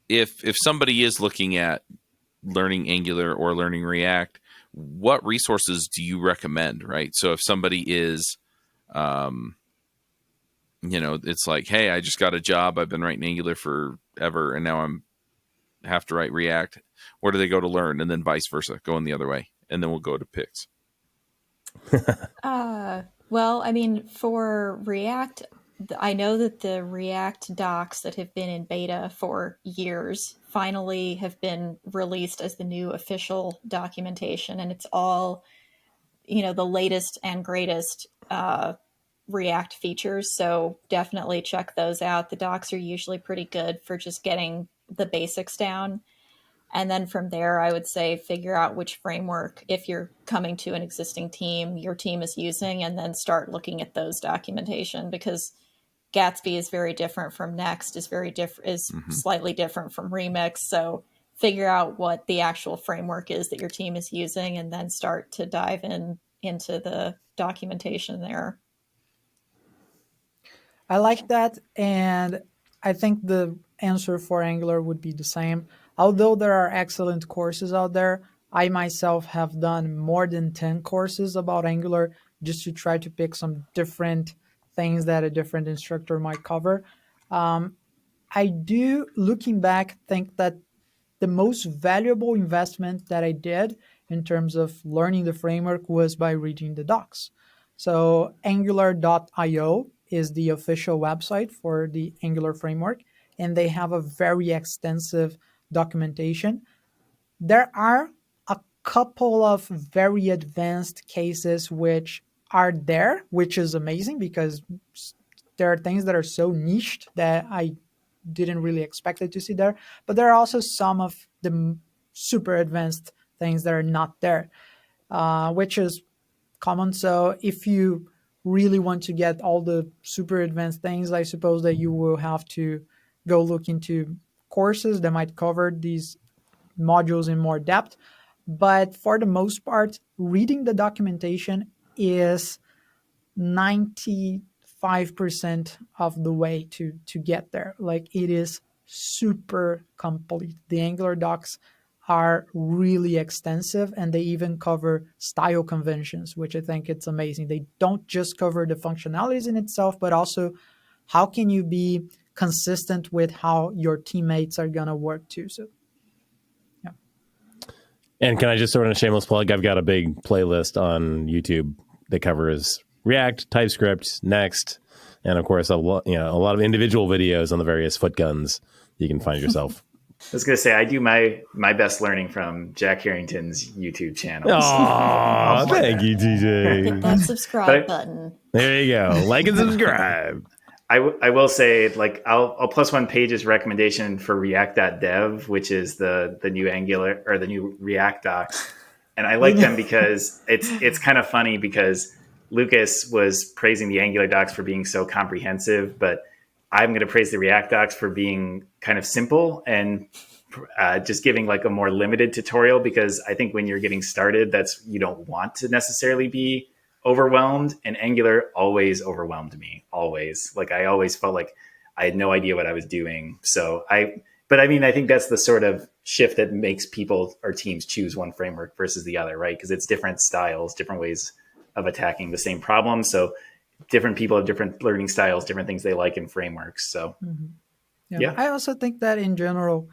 if somebody is looking at learning Angular or learning React, what resources do you recommend, right? So if somebody is, it's like, hey, I just got a job, I've been writing Angular forever, and now have to write React. Where do they go to learn? And then vice versa, going the other way. And then we'll go to picks. Well, I mean, for React, I know that the React docs that have been in beta for years finally have been released as the new official documentation, and it's all, the latest and greatest React features. So definitely check those out. The docs are usually pretty good for just getting the basics down. And then from there, I would say figure out which framework, if you're coming to an existing team, your team is using, and then start looking at those documentation, because Gatsby is very different from Next, is slightly different from Remix. So figure out what the actual framework is that your team is using, and then start to dive into the documentation there. I like that. And I think the answer for Angular would be the same. Although there are excellent courses out there, I myself have done more than 10 courses about Angular just to try to pick some different things that a different instructor might cover. I do, looking back, think that the most valuable investment that I did in terms of learning the framework was by reading the docs. So angular.io is the official website for the Angular framework, and they have a very extensive documentation. There are a couple of very advanced cases which are there, which is amazing because there are things that are so niched that I didn't really expect it to see there. But there are also some of the super advanced things that are not there, which is common. So if you really want to get all the super advanced things, I suppose that you will have to go look into courses that might cover these modules in more depth. But for the most part, reading the documentation is 95% of the way to get there. Like, it is super complete. The Angular docs are really extensive, and they even cover style conventions, which I think it's amazing. They don't just cover the functionalities in itself, but also how can you be consistent with how your teammates are gonna work too. So yeah. And can I just throw in a shameless plug? I've got a big playlist on YouTube that covers React, TypeScript, Next, and of course a lot of individual videos on the various foot guns you can find yourself. I was going to say, I do my best learning from Jack Harrington's YouTube channel. Oh, thank you, TJ. Hit that subscribe button. There you go. Like and subscribe. I will say, like, I'll plus one Paige's recommendation for React.dev, which is the new Angular or the new React docs. And I like them because it's kind of funny because Lucas was praising the Angular docs for being so comprehensive, but I'm going to praise the React docs for being kind of simple and just giving like a more limited tutorial, because I think when you're getting started, you don't want to necessarily be overwhelmed. And Angular always overwhelmed me, always. Like, I always felt like I had no idea what I was doing. But I mean, I think that's the sort of shift that makes people or teams choose one framework versus the other, right? Because it's different styles, different ways of attacking the same problem. So different people have different learning styles, different things they like in frameworks. So, yeah. I also think that in general,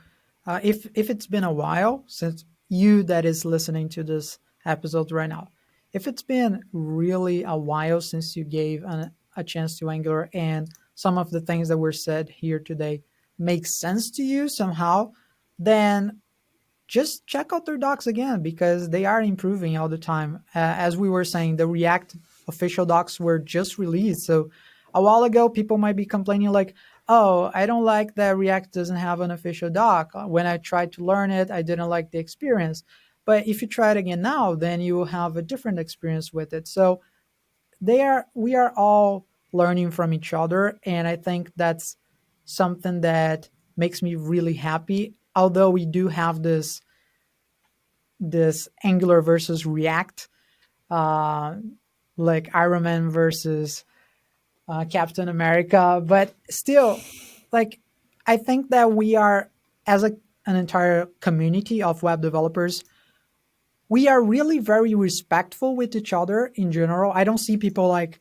if it's been a while since you that is listening to this episode right now, if it's been really a while since you gave a chance to Angular and some of the things that were said here today make sense to you somehow, then just check out their docs again, because they are improving all the time. As we were saying, the React official docs were just released. So a while ago, people might be complaining like, oh, I don't like that React doesn't have an official doc. When I tried to learn it, I didn't like the experience. But if you try it again now, then you will have a different experience with it. So we are all learning from each other. And I think that's something that makes me really happy. Although we do have this Angular versus React, like Iron Man versus Captain America, but still, like, I think that we are, as an entire community of web developers, we are really very respectful with each other in general. I don't see people like,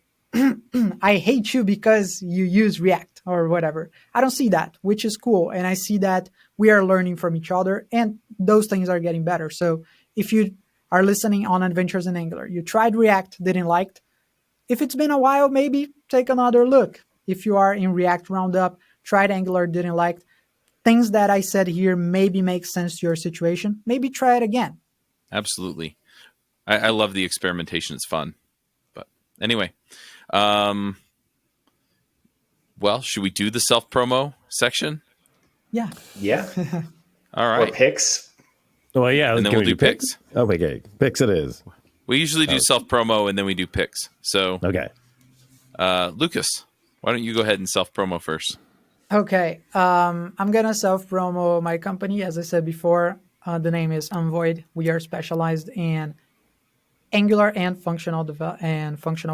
I hate you because you use React or whatever. I don't see that, which is cool. And I see that we are learning from each other, and those things are getting better. So if you are listening on Adventures in Angular, you tried React, didn't like it. If it's been a while, maybe take another look. If you are in React Roundup, tried Angular, didn't like it, things that I said here maybe make sense to your situation, maybe try it again. Absolutely. I love the experimentation. It's fun. But anyway, well, should we do the self-promo section? Yeah. Yeah. All right. Or picks. Well, yeah. And then we'll do picks. Okay. Picks it is. We usually do self-promo and then we do picks. So, Okay. Lucas, why don't you go ahead and self-promo first? Okay. I'm going to self-promo my company. As I said before, the name is Unvoid. We are specialized in Angular and functional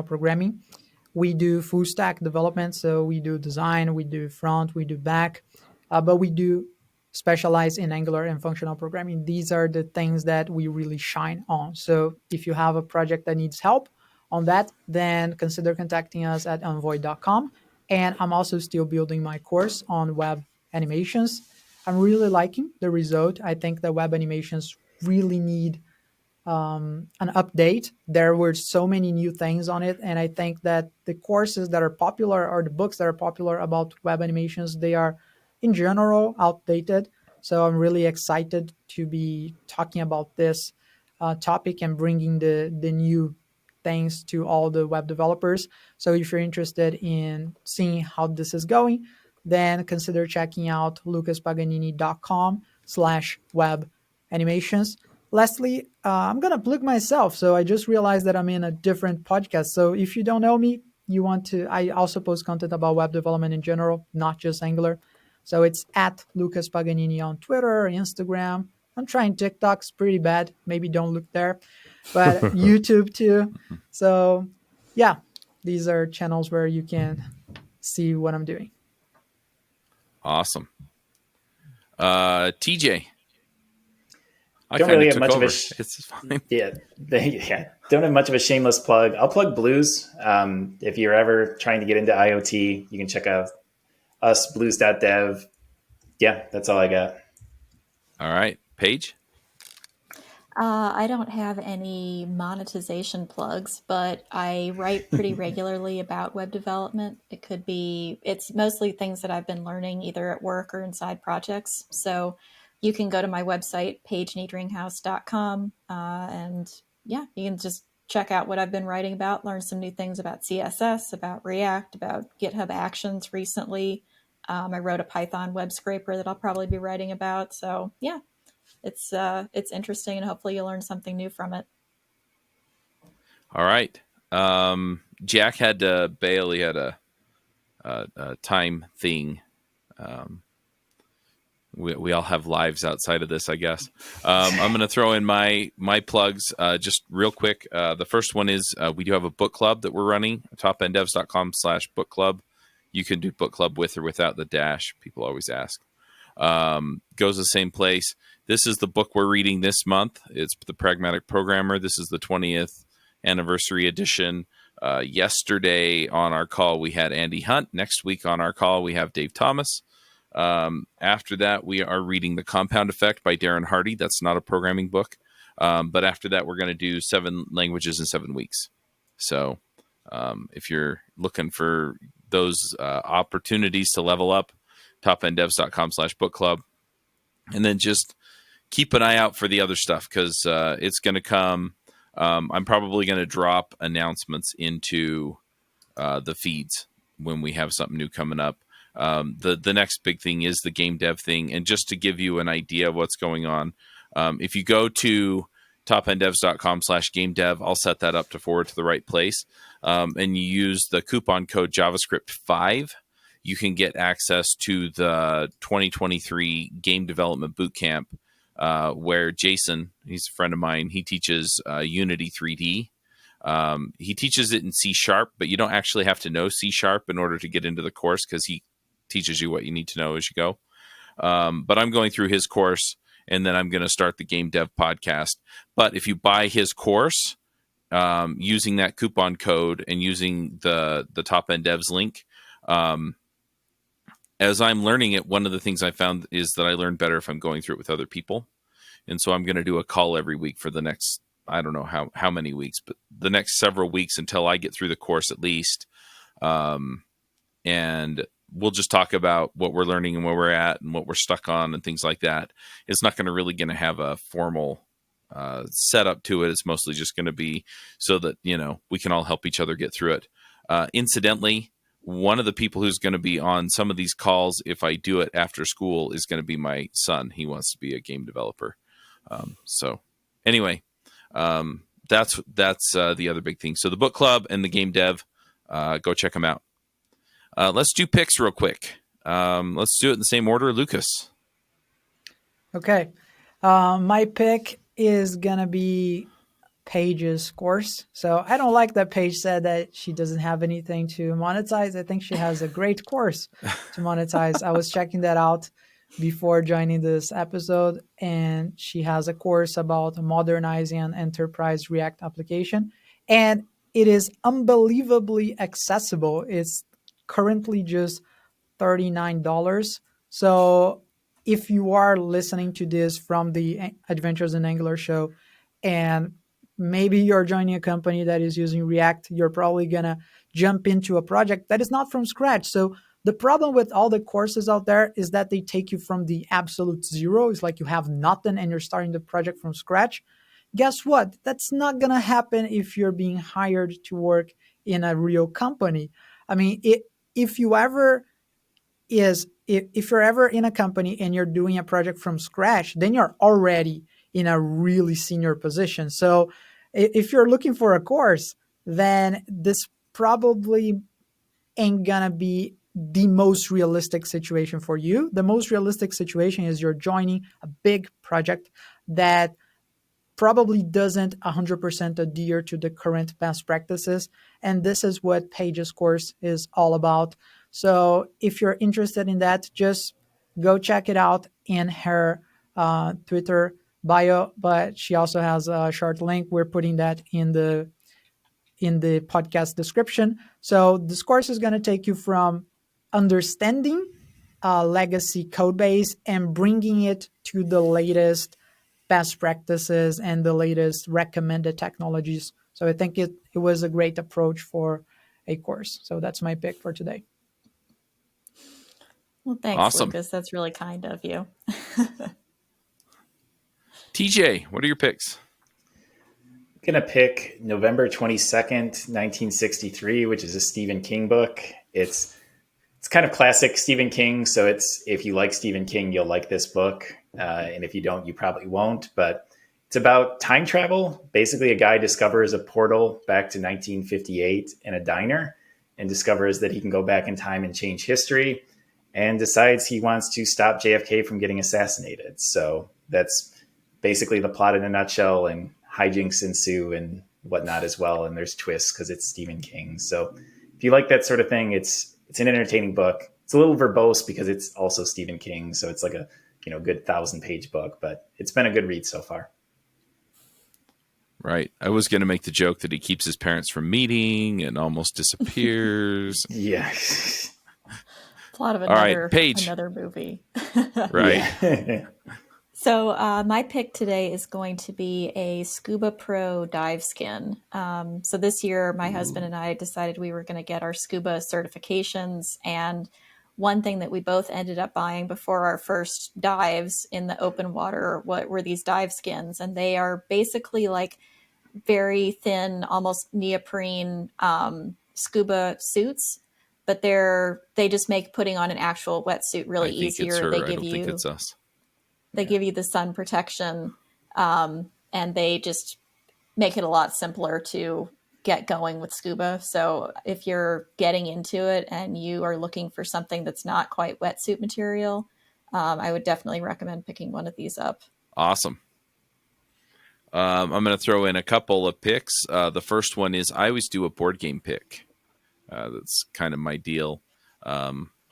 programming. We do full stack development. So we do design, we do front, we do back, but we do specialize in Angular and functional programming. These are the things that we really shine on. So if you have a project that needs help on that, then consider contacting us at unvoid.com. And I'm also still building my course on web animations. I'm really liking the result. I think that web animations really need an update. There were so many new things on it. And I think that the courses that are popular, or the books that are popular about web animations, they are in general outdated. So I'm really excited to be talking about this topic and bringing the new things to all the web developers. So if you're interested in seeing how this is going, then consider checking out lucaspaganini.com/web animations. Lastly, I'm going to plug myself. So I just realized that I'm in a different podcast. So if you don't know me, I also post content about web development in general, not just Angular. So it's at Lucas Paganini on Twitter, Instagram. I'm trying TikTok's pretty bad. Maybe don't look there, but YouTube too. So yeah, these are channels where you can see what I'm doing. Awesome. TJ. Don't really have much of a it's fine. Yeah. Don't have much of a shameless plug. I'll plug Blues. If you're ever trying to get into IoT, you can check out us, blues.dev. Yeah, that's all I got. All right. Paige? I don't have any monetization plugs, but I write pretty regularly about web development. It's mostly things that I've been learning either at work or inside projects. So you can go to my website, pageniedringhaus.com, and yeah, you can just check out what I've been writing about, learn some new things about CSS, about React, about GitHub Actions recently. I wrote a Python web scraper that I'll probably be writing about. So yeah, it's interesting, and hopefully you'll learn something new from it. All right. Jack had to bail. He had a time thing. We all have lives outside of this, I guess. I'm going to throw in my plugs just real quick. The first one is we do have a book club that we're running, topenddevs.com/book club. You can do book club with or without the dash. People always ask. Goes the same place. This is the book we're reading this month. It's The Pragmatic Programmer. This is the 20th anniversary edition. Yesterday on our call, we had Andy Hunt. Next week on our call, we have Dave Thomas. After that, we are reading The Compound Effect by Darren Hardy. That's not a programming book. But after that, we're going to do 7 languages in 7 weeks. So if you're looking for those opportunities to level up, topenddevs.com/book club. And then just keep an eye out for the other stuff, because it's going to come. I'm probably going to drop announcements into the feeds when we have something new coming up. The next big thing is the game dev thing. And just to give you an idea of what's going on, if you go to topenddevs.com/game dev, I'll set that up to forward to the right place. And you use the coupon code JavaScript 5, you can get access to the 2023 game development bootcamp, where Jason, he's a friend of mine, he teaches Unity 3D. He teaches it in C#, but you don't actually have to know C# in order to get into the course, because he teaches you what you need to know as you go. But I'm going through his course, and then I'm going to start the Game Dev podcast. But if you buy his course using that coupon code and using the Top End Devs link, as I'm learning it, one of the things I found is that I learn better if I'm going through it with other people. And so I'm going to do a call every week for the next, I don't know how many weeks, but the next several weeks until I get through the course at least. And we'll just talk about what we're learning and where we're at and what we're stuck on and things like that. It's not going to have a formal setup to it. It's mostly just going to be so that, we can all help each other get through it. Incidentally, one of the people who's going to be on some of these calls, if I do it after school, is going to be my son. He wants to be a game developer. So anyway, that's the other big thing. So the book club and the game dev, go check them out. Let's do picks real quick. Let's do it in the same order. Lucas. Okay. My pick is going to be Paige's course. So I don't like that Paige said that she doesn't have anything to monetize. I think she has a great course to monetize. I was checking that out before joining this episode, and she has a course about modernizing an enterprise React application, and it is unbelievably accessible. It's currently just $39. So if you are listening to this from the Adventures in Angular show, and maybe you're joining a company that is using React, you're probably going to jump into a project that is not from scratch. So the problem with all the courses out there is that they take you from the absolute zero. It's like you have nothing and you're starting the project from scratch. Guess what? That's not going to happen if you're being hired to work in a real company. I mean, if you're ever in a company and you're doing a project from scratch, then you're already in a really senior position. So if you're looking for a course, then this probably ain't gonna be the most realistic situation for you. The most realistic situation is you're joining a big project that probably doesn't 100% adhere to the current best practices. And this is what Paige's course is all about. So if you're interested in that, just go check it out in her Twitter bio, but she also has a short link. We're putting that in the podcast description. So this course is going to take you from understanding legacy code base and bringing it to the latest best practices and the latest recommended technologies. So I think it was a great approach for a course. So that's my pick for today. Well, thanks, Awesome. Lucas. That's really kind of you. TJ, what are your picks? I'm going to pick November 22nd, 1963, which is a Stephen King book. It's kind of classic Stephen King. So if you like Stephen King, you'll like this book. And if you don't, you probably won't. But it's about time travel. Basically, a guy discovers a portal back to 1958 in a diner and discovers that he can go back in time and change history, and decides he wants to stop JFK from getting assassinated. So that's basically the plot in a nutshell, and hijinks ensue and whatnot as well. And there's twists because it's Stephen King. So if you like that sort of thing, it's an entertaining book. It's a little verbose because it's also Stephen King. So it's like a good 1,000-page book, but it's been a good read so far. Right. I was going to make the joke that he keeps his parents from meeting and almost disappears. Yeah. Plot of All right, Paige. another movie. Right. Yeah. So my pick today is going to be a Scuba Pro dive skin. So this year, my husband and I decided we were going to get our scuba certifications. And one thing that we both ended up buying before our first dives in the open water were these dive skins. And they are basically like very thin, almost neoprene scuba suits. But they just make putting on an actual wetsuit really easier. It's her. They I give don't think it's us. They give you the sun protection, and they just make it a lot simpler to get going with scuba. So if you're getting into it and you are looking for something that's not quite wetsuit material, I would definitely recommend picking one of these up. Awesome. I'm going to throw in a couple of picks. The first one is I always do a board game pick. That's kind of my deal.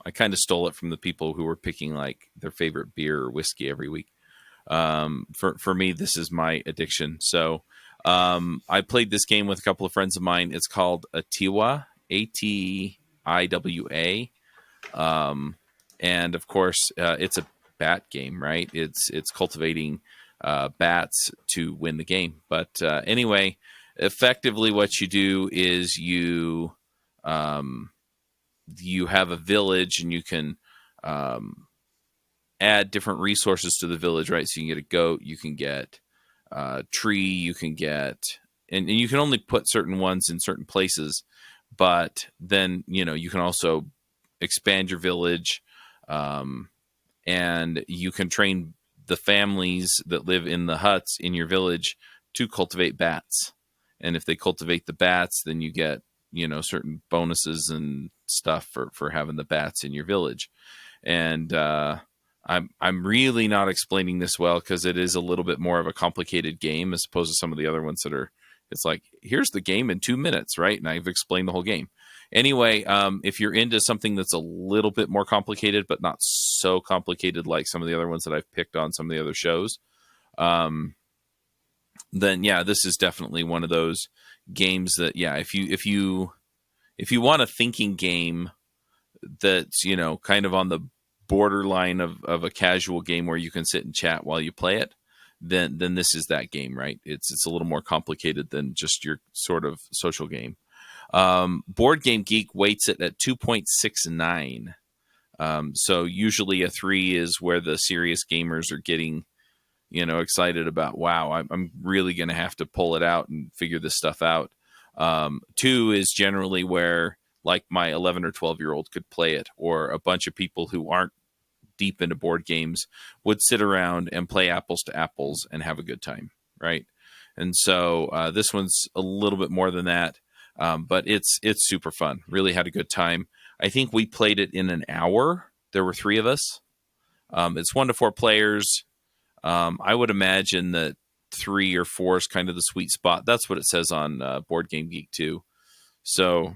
I kind of stole it from the people who were picking like their favorite beer or whiskey every week. For me, this is my addiction. So I played this game with a couple of friends of mine. It's called AtiWa, AtiWa. And of course, it's a bat game, right? It's cultivating bats to win the game. But anyway, effectively what you do is you have a village and you can add different resources to the village, right? So you can get a goat, you can get a tree, you can get, and you can only put certain ones in certain places, but then, you can also expand your village, and you can train the families that live in the huts in your village to cultivate bats. And if they cultivate the bats, then you get, certain bonuses and stuff for having the bats in your village. And I'm really not explaining this well because it is a little bit more of a complicated game as opposed to some of the other ones that are, it's like, here's the game in 2 minutes, right? And I've explained the whole game. Anyway, if you're into something that's a little bit more complicated, but not so complicated like some of the other ones that I've picked on some of the other shows, then yeah, this is definitely one of those games that, yeah, if you want a thinking game that's, kind of on the borderline of a casual game where you can sit and chat while you play it, then this is that game, right? It's a little more complicated than just your sort of social game. Board Game Geek weights it at 2.69. So usually a 3 is where the serious gamers are getting, excited about, wow, I'm really going to have to pull it out and figure this stuff out. 2 is generally where like my 11 or 12-year-old could play it, or a bunch of people who aren't deep into board games would sit around and play apples to apples and have a good time, right? And so this one's a little bit more than that, but it's super fun. Really had a good time. I think we played it in an hour. There were 3 of us. It's 1 to 4 players. I would imagine that 3 or 4 is kind of the sweet spot. That's what it says on Board Game Geek too. So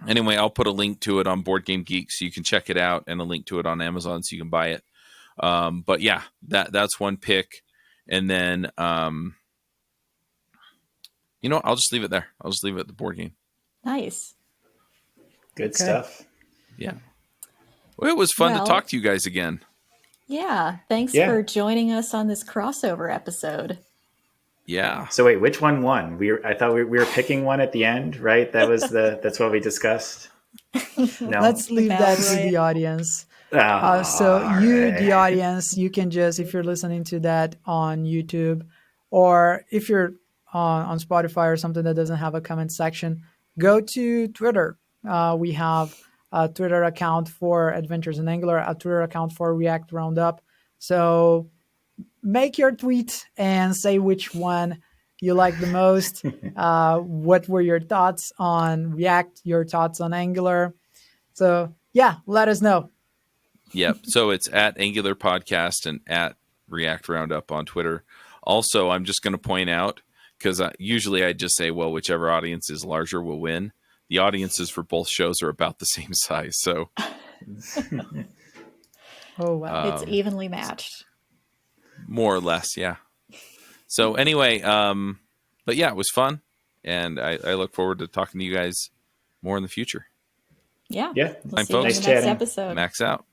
anyway, I'll put a link to it on Board Game Geek so you can check it out, and a link to it on Amazon so you can buy it. But yeah, that's one pick. And then, I'll just leave it there. I'll just leave it at the board game. Nice. Good stuff. Yeah. Well, it was fun to talk to you guys again. Yeah. Thanks for joining us on this crossover episode. Yeah. So wait, which one won? I thought we were picking one at the end, right? That was that's what we discussed. No. Let's leave that to the audience. The audience, you can just, if you're listening to that on YouTube, or if you're on Spotify or something that doesn't have a comment section, go to Twitter. We have a Twitter account for Adventures in Angular, a Twitter account for React Roundup. So make your tweet and say which one you like the most. What were your thoughts on React, your thoughts on Angular? So yeah, let us know. Yep. So it's at Angular Podcast and at React Roundup on Twitter. Also, I'm just going to point out, because usually I just say, well, whichever audience is larger will win. The audiences for both shows are about the same size. So, oh wow, it's evenly matched. More or less, yeah. So anyway, but yeah, it was fun, and I look forward to talking to you guys more in the future. Yeah. Yeah. We'll see folks. you in the next episode. Max out.